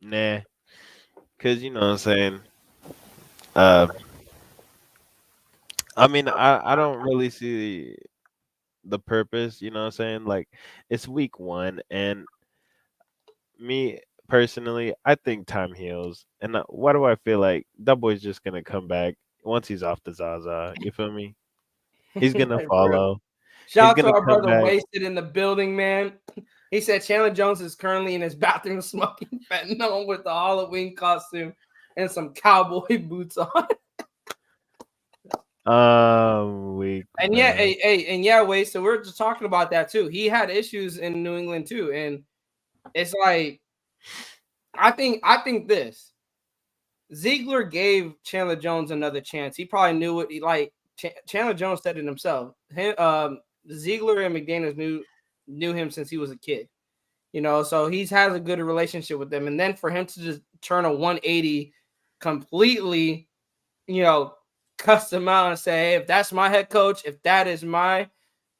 B: Nah, because you know what I'm saying. Uh, I mean, I don't really see the purpose. You know what I'm saying? Like, it's week one, and me personally, I think time heals. And why do I feel like that boy's just gonna come back once he's off the Zaza? You feel me? He's gonna
A: For real.
B: follow. He's
A: Shout out to
B: gonna
A: our
B: come
A: brother
B: back.
A: Wasted in the building, man. He said Chandler Jones is currently in his bathroom smoking fentanyl with the Halloween costume and some cowboy boots on.
B: Week
A: And yeah,
B: man.
A: hey, Waste. So we're just talking about that too. He had issues in New England too, and it's like I think this Ziegler gave Chandler Jones another chance. He probably knew what he like. Chandler Jones said it himself. Ziegler and McDaniels knew him since he was a kid. So he's has a good relationship with them. And then for him to just turn a 180 completely, you know, cuss him out and say, hey, if that's my head coach, if that is my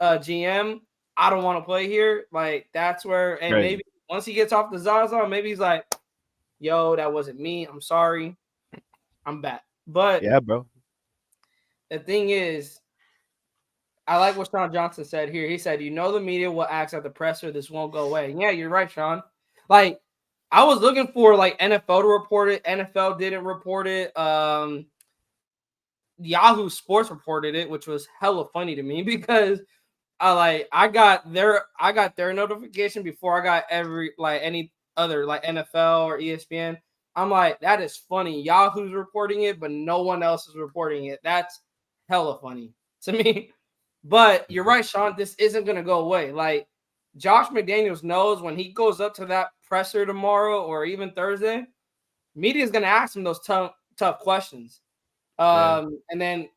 A: GM, I don't want to play here. Like that's where, and
B: Crazy.
A: maybe once he gets off the Zaza, maybe he's like, yo, that wasn't me. I'm sorry. I'm back. But
B: Yeah, bro.
A: the thing is, I like what Sean Johnson said here. He said, the media will ask at the presser. This won't go away. And yeah, you're right, Sean. Like, I was looking for like NFL to report it. NFL didn't report it. Yahoo Sports reported it, which was hella funny to me because I got their notification before I got any other like NFL or ESPN. I'm like, that is funny. Yahoo's reporting it, but no one else is reporting it. That's hella funny to me. But you're right, Sean. This isn't gonna go away. Like Josh McDaniels knows when he goes up to that presser tomorrow or even Thursday, media is gonna ask him those tough questions.
B: Yeah.
A: And then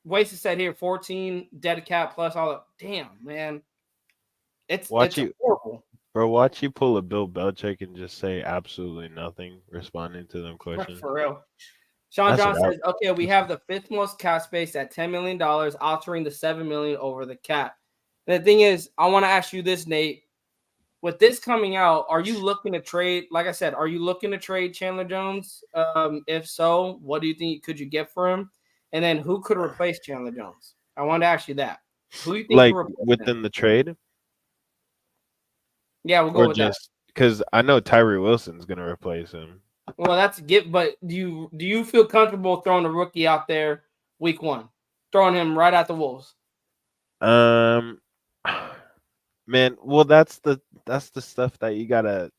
A: Wasted said here 14 dead cap plus all that. Damn, man.
B: Watch
A: It's
B: you,
A: horrible.
B: bro. Watch you pull a Bill Belichick and just say absolutely nothing, responding to them questions.
A: For real. Sean
B: That's
A: John
B: what I.
A: says, okay, we have the fifth most cap space at $10 million, altering the $7 million over the cap. And the thing is, I want to ask you this, Nate. With this coming out, are you looking to trade? Like I said, are you looking to trade Chandler Jones? If so, what do you think could you get for him? And then who could replace Chandler Jones? I wanted to ask you that. Who do you think could
B: Like
A: replace him?
B: within the trade,
A: Yeah, we'll go
B: or
A: with that.
B: just because I know Tyree Wilson's gonna replace him.
A: Well, that's a gift, but do you feel comfortable throwing a rookie out there week one, throwing him right at the Wolves?
B: Um, man, well that's the stuff that you gotta,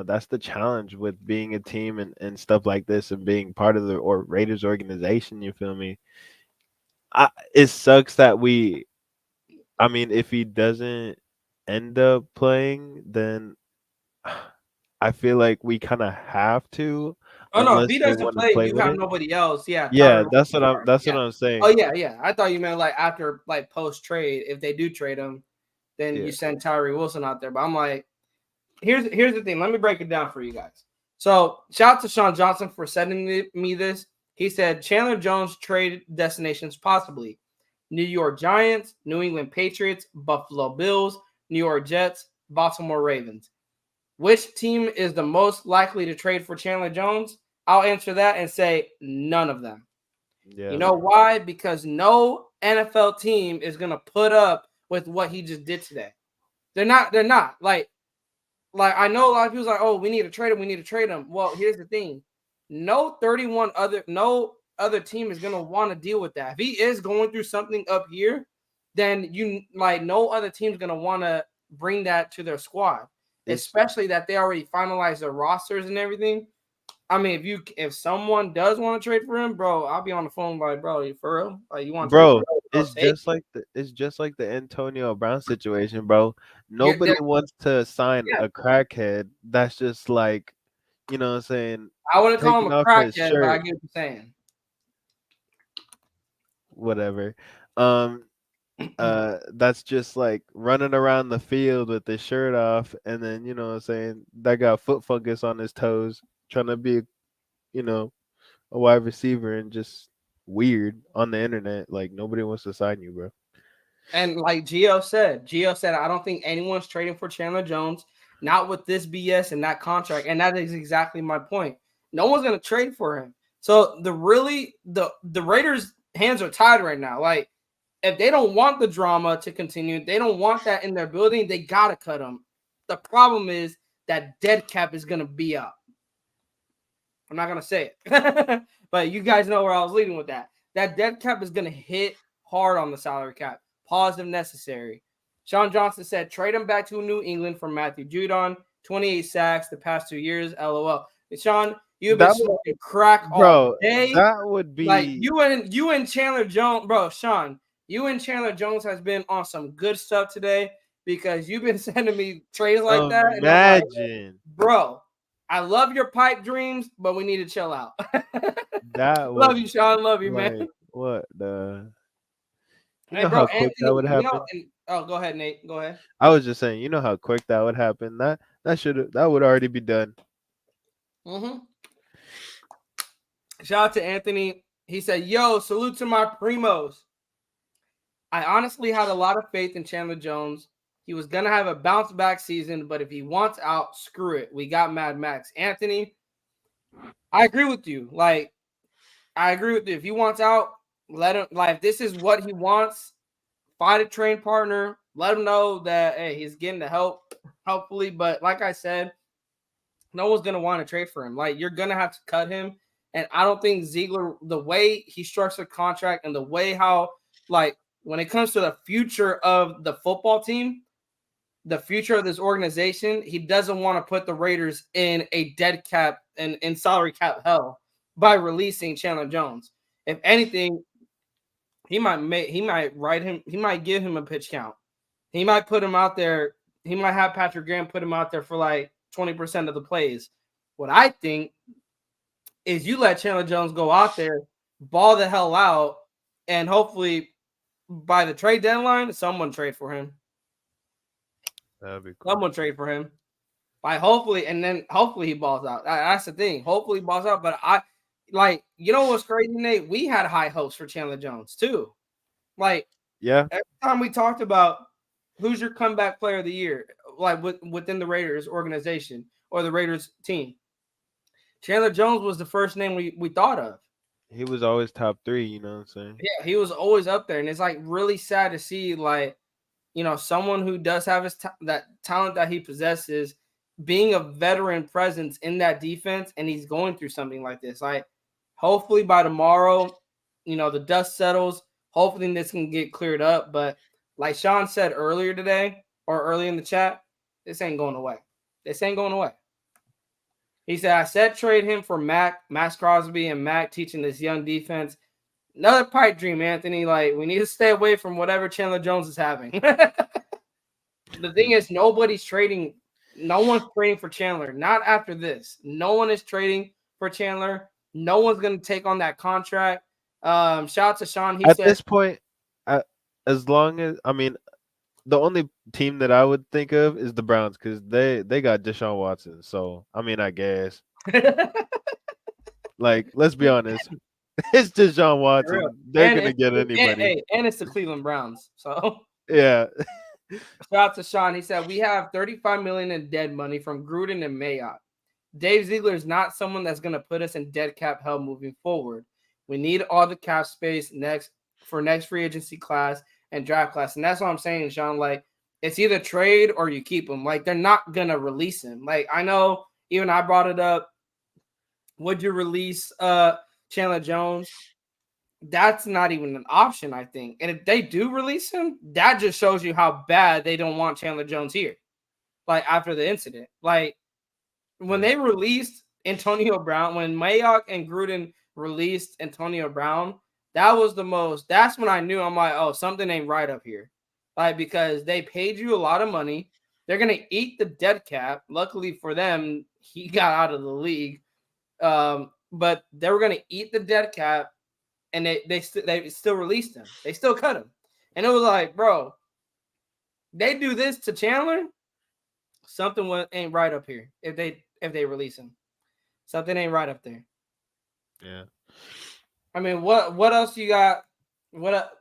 B: that's the challenge with being a team and stuff like this and being part of the or Raiders organization. You feel me? It sucks that I mean, if he doesn't end up playing, then I feel like we kind of have to,
A: Oh no, if
B: unless
A: he
B: they
A: doesn't
B: want to
A: play,
B: play
A: you
B: with
A: have
B: it.
A: nobody else. Yeah,
B: Yeah,
A: Tyler.
B: that's what
A: Yeah.
B: I'm
A: Oh
B: saying.
A: yeah. I thought you meant like after like post trade, if they do trade him, then
B: Yeah,
A: you send Tyree Wilson out there. But I'm like, here's the thing. Let me break it down for you guys. So shout out to Sean Johnson for sending me this. He said Chandler Jones trade destinations possibly New York Giants, New England Patriots, Buffalo Bills, New York Jets, Baltimore Ravens. Which team is the most likely to trade for Chandler Jones? I'll answer that and say none of them. You
B: yeah,
A: know why? Because no NFL team is going to put up with what he just did today. They're not. Like I know a lot of people's like, oh, we need to trade him. We need to trade him. Well, here's the thing: no other team is gonna want to deal with that. If he is going through something up here, then no other team's gonna want to bring that to their squad.
B: It's
A: especially that they already finalized their rosters and everything. I mean, if someone does want to trade for him, bro, I'll be on the phone like, bro, you for real? Like, you want to trade for
B: bro.
A: him? Bro,
B: It's
A: say
B: just like the Antonio Brown situation, bro.
A: you're
B: Nobody wants to sign
A: yeah.
B: a crackhead that's just like, you know what I'm saying,
A: I wouldn't call him
B: taking
A: a
B: off his
A: crackhead, but I
B: shirt,
A: get what you're saying.
B: whatever. Um, that's just like running around the field with his shirt off, and then you know what I'm saying, that got foot fungus on his toes, trying to be, you know, a wide receiver and just weird on the internet. Like nobody wants to sign you, bro.
A: And like Gio said, I don't think anyone's trading for Chandler Jones, not with this BS and that contract. And that is exactly my point. No one's gonna trade for him. So the Raiders' hands are tied right now. Like if they don't want the drama to continue, they don't want that in their building, they gotta cut him. The problem is that dead cap is gonna be up. I'm not gonna say it, but you guys know where I was leading with that. That dead cap is gonna hit hard on the salary cap. Pause if necessary. Sean Johnson said, trade him back to New England for Matthew Judon. 28 sacks the past 2 years. LOL. And Sean, you've been
B: That would,
A: smoking crack all
B: bro.
A: day.
B: That would
A: Like
B: be
A: you and Chandler Jones, bro. Sean, you and Chandler Jones has been on some good stuff today because you've been sending me trades like that, and I'm like,
B: imagine.
A: bro, I love your pipe dreams, but we need to chill out.
B: That
A: Love
B: would
A: you, Sean. Love you, man.
B: like what the. You
A: Hey,
B: know
A: bro,
B: how quick that
A: Anthony.
B: would happen.
A: Oh, go ahead, Nate. Go ahead.
B: I was just saying, you know how quick that would happen. That would already be done.
A: Mm-hmm. Shout out to Anthony. He said, "Yo, salute to my primos. I honestly had a lot of faith in Chandler Jones. He was gonna have a bounce back season, but if he wants out, screw it. We got Mad Max. Anthony, I agree with you. Like, I agree with you. If he wants out, let him. Like, if this is what he wants, find a train partner. Let him know that hey, he's getting the help, hopefully. But like I said, no one's gonna want to trade for him. Like, you're gonna have to cut him. And I don't think Ziegler, the way he structured the contract and the way how, like, when it comes to the future of the football team, the future of this organization, he doesn't want to put the Raiders in a dead cap and in salary cap hell by releasing Chandler Jones. If anything, he might write him, he might give him a pitch count. He might put him out there. He might have Patrick Graham put him out there for like 20% of the plays. What I think is you let Chandler Jones go out there, ball the hell out, and hopefully by the trade deadline, someone trade for him.
B: That'd be cool.
A: Someone trade for him. Like hopefully, and then hopefully he balls out. That's the thing. Hopefully he balls out. But I like, you know what's crazy, Nate? We had high hopes for Chandler Jones too. Like
B: Yeah,
A: every time we talked about who's your comeback player of the year, like within the Raiders organization or the Raiders team, Chandler Jones was the first name we thought of.
B: he was always top 3. You know what I'm saying?
A: Yeah, he was always up there, and it's like really sad to see like, you know, someone who does have that talent that he possesses being a veteran presence in that defense, and he's going through something like this. Like, hopefully by tomorrow, you know, the dust settles. Hopefully this can get cleared up. But like Sean said earlier today or early in the chat, this ain't going away. This ain't going away. He said, I said trade him for Max Crosby, and Mac teaching this young defense. Another pipe dream, Anthony. Like, we need to stay away from whatever Chandler Jones is having. The thing is, nobody's trading. No one's trading for Chandler. Not after this. No one is trading for Chandler. No one's going to take on that contract. Shout out to Sean. He
B: At
A: said,
B: this point, I, as long as I mean, the only team that I would think of is the Browns because they got Deshaun Watson. So I mean, I guess like let's be honest, it's Deshaun Watson. They're gonna get anybody.
A: and it's the Cleveland Browns. So
B: Yeah,
A: shout out to Sean. He said, we have $35 million in dead money from Gruden and Mayock. Dave Ziegler is not someone that's going to put us in dead cap hell moving forward. We need all the cap space next free agency class and draft class. And that's what I'm saying, Sean. Like, it's either trade or you keep him. Like, they're not going to release him. Like, I know even I brought it up. Would you release Chandler Jones? That's not even an option, I think. And if they do release him, that just shows you how bad they don't want Chandler Jones here. like after the incident. Like when
B: Yeah.
A: they released Antonio Brown, when Mayock and Gruden released Antonio Brown, that was the most. That's when I knew I'm like, oh, something ain't right up here, like because they paid you a lot of money. They're gonna eat the dead cap. Luckily for them, he got out of the league. But they were gonna eat the dead cap, and they still released him. They still cut him, and it was like, bro, they do this to Chandler. Something ain't right up here. If they release him, something ain't right up there.
B: Yeah.
A: I mean, what else you got?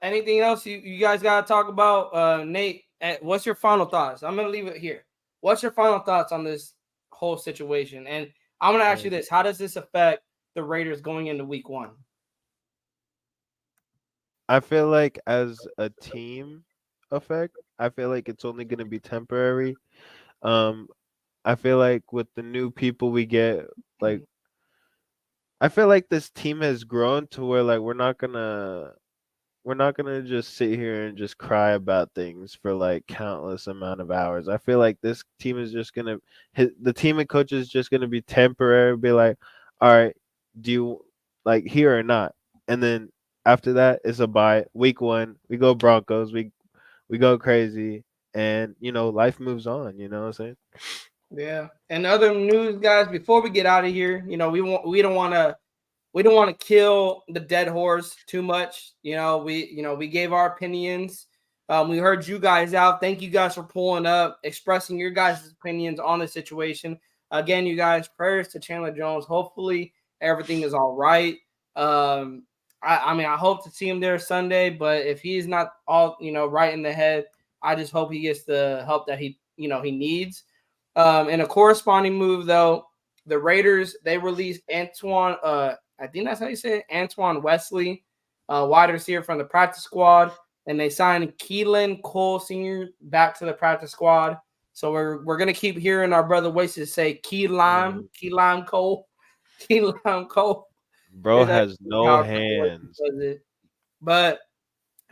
A: Anything else you guys got to talk about? Nate, what's your final thoughts? I'm gonna leave it here. What's your final thoughts on this whole situation? And I'm gonna ask you this: how does this affect the Raiders going into Week 1?
B: I feel like as a team effect, I feel like it's only gonna be temporary. Um, I feel like with the new people we get, like I feel like this team has grown to where like we're not gonna just sit here and just cry about things for like countless amount of hours. I feel like this team is just gonna the team and coach is just gonna be temporary, be like, all right, do you like here or not? And then after that it's a bye. Week 1, we go Broncos, we go crazy, and life moves on. You know what I'm saying?
A: Yeah. And other news, guys. Before we get out of here, we don't want to kill the dead horse too much. We gave our opinions. We heard you guys out. Thank you guys for pulling up, expressing your guys' opinions on the situation. Again, you guys, prayers to Chandler Jones. Hopefully, everything is all right. I mean, I hope to see him there Sunday, but if he's not all right in the head, I just hope he gets the help that he needs. In a corresponding move, though, the Raiders they released Antoine. I think that's how you say it, Antoine Wesley, wide receiver from the practice squad, and they signed Keelan Cole Sr. back to the practice squad. So we're gonna keep hearing our brother Wesley say Keelan Cole, Keelan Cole.
B: Bro
A: Is
B: has
A: actually
B: no
A: how our brother Wesley
B: hands.
A: says it. But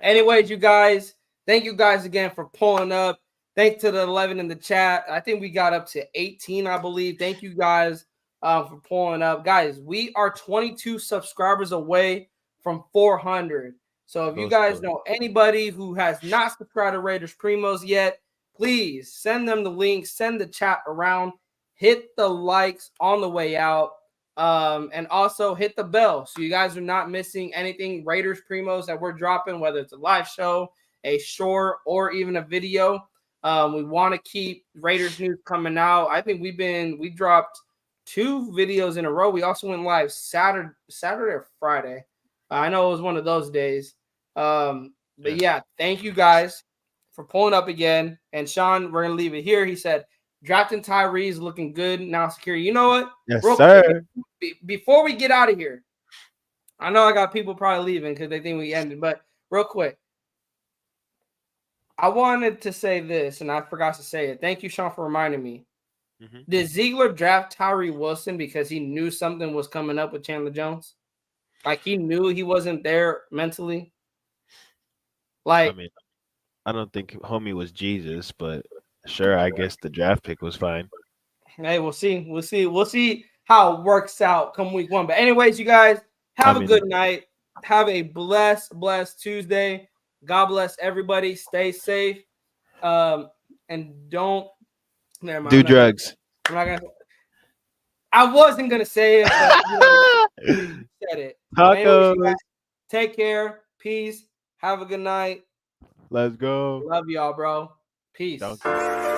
A: anyways, you guys, thank you guys again for pulling up. Thanks to the 11 in the chat. I think we got up to 18, I believe. Thank you guys for pulling up. Guys, we are 22 subscribers away from 400. So if you
B: Close
A: guys
B: to
A: know anybody who has not subscribed to Raiders Primos yet, please send them the link, send the chat around, hit the likes on the way out. And also hit the bell so you guys are not missing anything Raiders Primos that we're dropping, whether it's a live show, a short, or even a video. We want to keep Raiders news coming out. I think we dropped 2 videos in a row. We also went live Saturday or Friday. I know it was one of those days. But
B: yeah.
A: yeah, thank you guys for pulling up again. And Sean, we're gonna leave it here. He said drafting Tyree is looking good now. Security. You know what?
B: Yes,
A: Real quick,
B: sir.
A: before we get out of here, I know I got people probably leaving because they think we ended, but real quick, I wanted to say this and I forgot to say it. Thank you, Sean, for reminding me.
B: Hmm.
A: Did Ziegler draft Tyree Wilson because he knew something was coming up with Chandler Jones? Like he knew he wasn't there mentally?
B: I
A: Like,
B: mean, I don't think homie was Jesus, but sure, I guess the draft pick was fine.
A: hey, we'll see. We'll see. We'll see how it works out come week 1. But anyways, you guys
B: I
A: have a
B: mean,
A: good night. Have a blessed Tuesday. God bless everybody. Stay safe. And don't. Never mind.
B: do drugs.
A: I'm not gonna. I wasn't gonna say it, but you said it. But anyways, you guys,
B: Tacos.
A: take care. Peace. Have a good night.
B: Let's go.
A: Love y'all, bro. Peace.
B: Donkey.